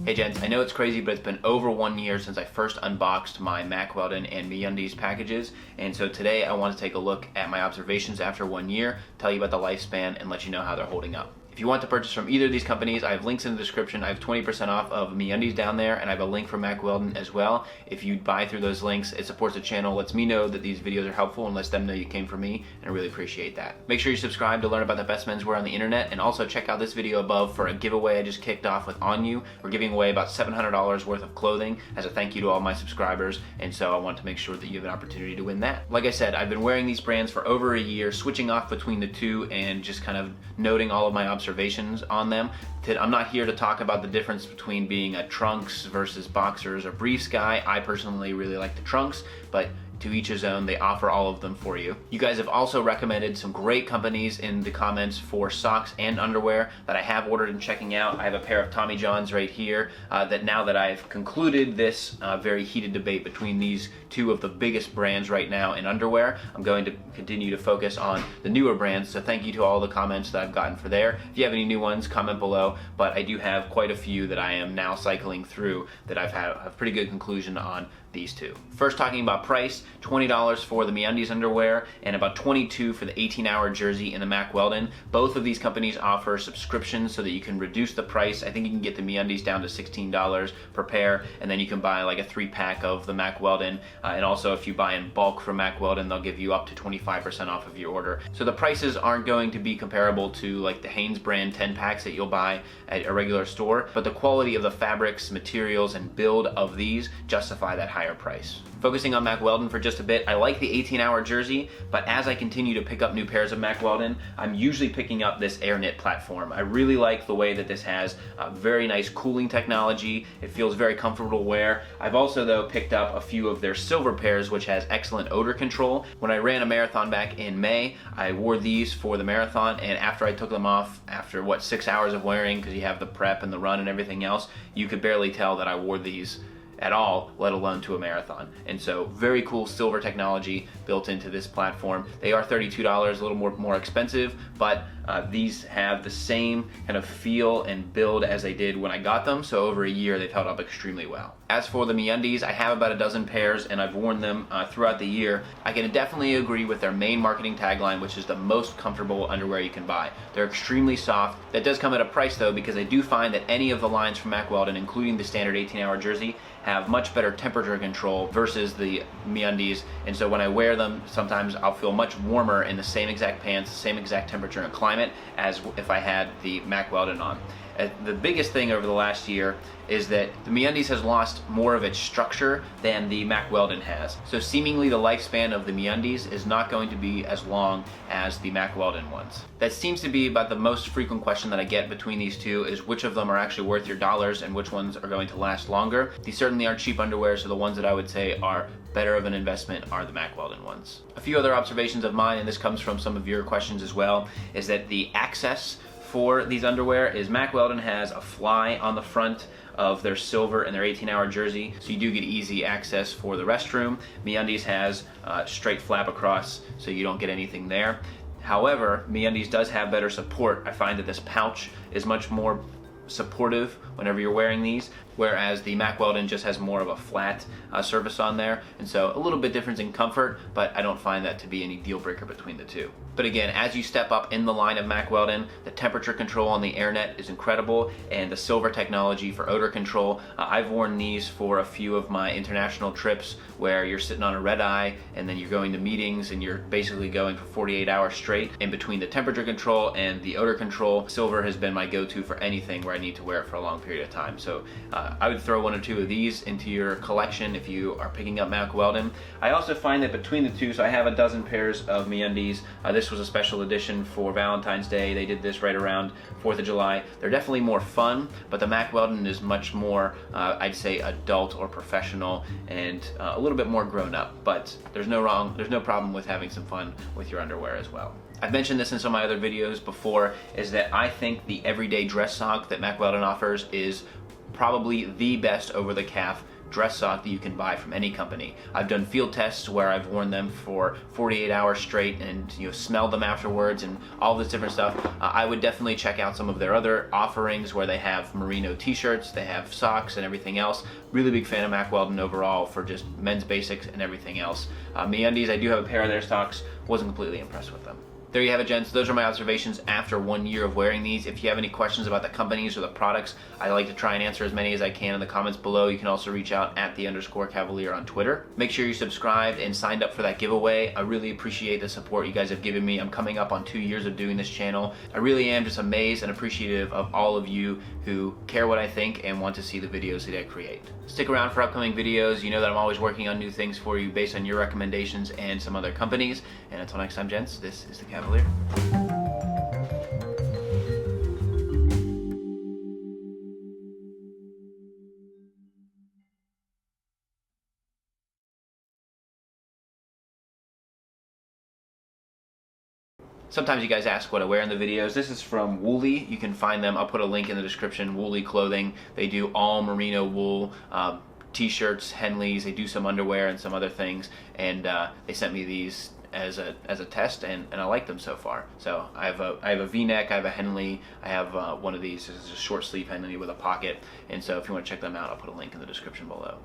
Hey gents, I know it's crazy, but it's been over 1 year since I first unboxed my Mack Weldon and MeUndies packages, and so today I want to take a look at my observations after 1 year, tell you about the lifespan, and let you know how they're holding up. If you want to purchase from either of these companies, I have links in the description. I have 20% off of MeUndies down there, and I have a link for Mack Weldon as well. If you buy through those links, it supports the channel, lets me know that these videos are helpful, and lets them know you came from me, and I really appreciate that. Make sure you subscribe to learn about the best menswear on the internet, and also check out this video above for a giveaway I just kicked off with On You. We're giving away about $700 worth of clothing as a thank you to all my subscribers, and so I want to make sure that you have an opportunity to win that. Like I said, I've been wearing these brands for over a year, switching off between the two and just kind of noting all of my observations on them. I'm not here to talk about the difference between being a trunks versus boxers or briefs guy. I personally really like the trunks, but to each his own. They offer all of them for you. You guys have also recommended some great companies in the comments for socks and underwear that I have ordered and checking out. I have a pair of Tommy Johns right here that now that I've concluded this very heated debate between these two of the biggest brands right now in underwear, I'm going to continue to focus on the newer brands, so thank you to all the comments that I've gotten for there. If you have any new ones, comment below, but I do have quite a few that I am now cycling through that I've had a pretty good conclusion on these two. First, talking about price, $20 for the MeUndies underwear and about $22 for the 18-hour jersey in the Mack Weldon. Both of these companies offer subscriptions so that you can reduce the price. I think you can get the MeUndies down to $16 per pair, and then you can buy like a 3-pack of the Mack Weldon, and also if you buy in bulk from Mack Weldon, they'll give you up to 25% off of your order. So the prices aren't going to be comparable to like the Hanes brand 10-packs that you'll buy at a regular store, but the quality of the fabrics, materials, and build of these justify that higher price. Focusing on Mack Weldon for just a bit, I like the 18-hour jersey, but as I continue to pick up new pairs of Mack Weldon, I'm usually picking up this AirKnit platform. I really like the way that this has very nice cooling technology. It feels very comfortable to wear. I've also, though, picked up a few of their silver pairs, which has excellent odor control. When I ran a marathon back in May, I wore these for the marathon, and after I took them off, after 6 hours of wearing, because you have the prep and the run and everything else, you could barely tell that I wore these at all, let alone to a marathon. And so very cool silver technology built into this platform. They are $32, a little more expensive, but these have the same kind of feel and build as they did when I got them, so over a year they've held up extremely well. As for the MeUndies, I have about a dozen pairs and I've worn them throughout the year. I can definitely agree with their main marketing tagline, which is the most comfortable underwear you can buy. They're extremely soft. That does come at a price though, because I do find that any of the lines from Mack Weldon, including the standard 18-hour jersey, have much better temperature control versus the MeUndies, and so when I wear them, sometimes I'll feel much warmer in the same exact pants, same exact temperature and climate as if I had the Mack Weldon on. The biggest thing over the last year is that the MeUndies has lost more of its structure than the Mack Weldon has. So seemingly the lifespan of the MeUndies is not going to be as long as the Mack Weldon ones. That seems to be about the most frequent question that I get between these two, is which of them are actually worth your dollars and which ones are going to last longer. These certainly aren't cheap underwear, so the ones that I would say are better of an investment are the Mack Weldon ones. A few other observations of mine, and this comes from some of your questions as well, is that the access for these underwear is Mack Weldon has a fly on the front of their silver and their 18-hour jersey, so you do get easy access for the restroom. MeUndies has straight flap across, so you don't get anything there. However, MeUndies does have better support. I find that this pouch is much more supportive whenever you're wearing these, whereas the Mack Weldon just has more of a flat surface on there, and so a little bit difference in comfort, but I don't find that to be any deal breaker between the two. But again, as you step up in the line of Mack Weldon, the temperature control on the AirKnit is incredible, and the silver technology for odor control. I've worn these for a few of my international trips where you're sitting on a red eye and then you're going to meetings and you're basically going for 48 hours straight. In between the temperature control and the odor control, silver has been my go-to for anything where I need to wear it for a long period of time. So I would throw 1 or 2 of these into your collection if you are picking up Mack Weldon. I also find that between the two, so I have a dozen pairs of MeUndies. This was a special edition for Valentine's Day. They did this right around 4th of July. They're definitely more fun, but the Mack Weldon is much more, I'd say, adult or professional and a little bit more grown up, but there's no problem with having some fun with your underwear as well. I've mentioned this in some of my other videos before, is that I think the everyday dress sock that Mack Weldon offers is probably the best over-the-calf dress sock that you can buy from any company. I've done field tests where I've worn them for 48 hours straight and smelled them afterwards and all this different stuff. I would definitely check out some of their other offerings where they have merino t-shirts, they have socks and everything else. Really big fan of Mack Weldon overall for just men's basics and everything else. MeUndies, I do have a pair of their socks. Wasn't completely impressed with them. There you have it, gents. Those are my observations after 1 year of wearing these. If you have any questions about the companies or the products, I like to try and answer as many as I can in the comments below. You can also reach out at @the_Cavalier on Twitter. Make sure you subscribed and signed up for that giveaway. I really appreciate the support you guys have given me. I'm coming up on 2 years of doing this channel. I really am just amazed and appreciative of all of you who care what I think and want to see the videos that I create. Stick around for upcoming videos. You know that I'm always working on new things for you based on your recommendations and some other companies. And until next time, gents, this is the Cavalier. Sometimes you guys ask what I wear in the videos. This is from Woolly. You can find them. I'll put a link in the description. Woolly clothing. They do all merino wool t-shirts, Henleys. They do some underwear and some other things. And they sent me these as a test, and I like them so far. So I have a V-neck. I have a Henley. I have one of these. This is a short sleeve Henley with a pocket. And so if you want to check them out, I'll put a link in the description below.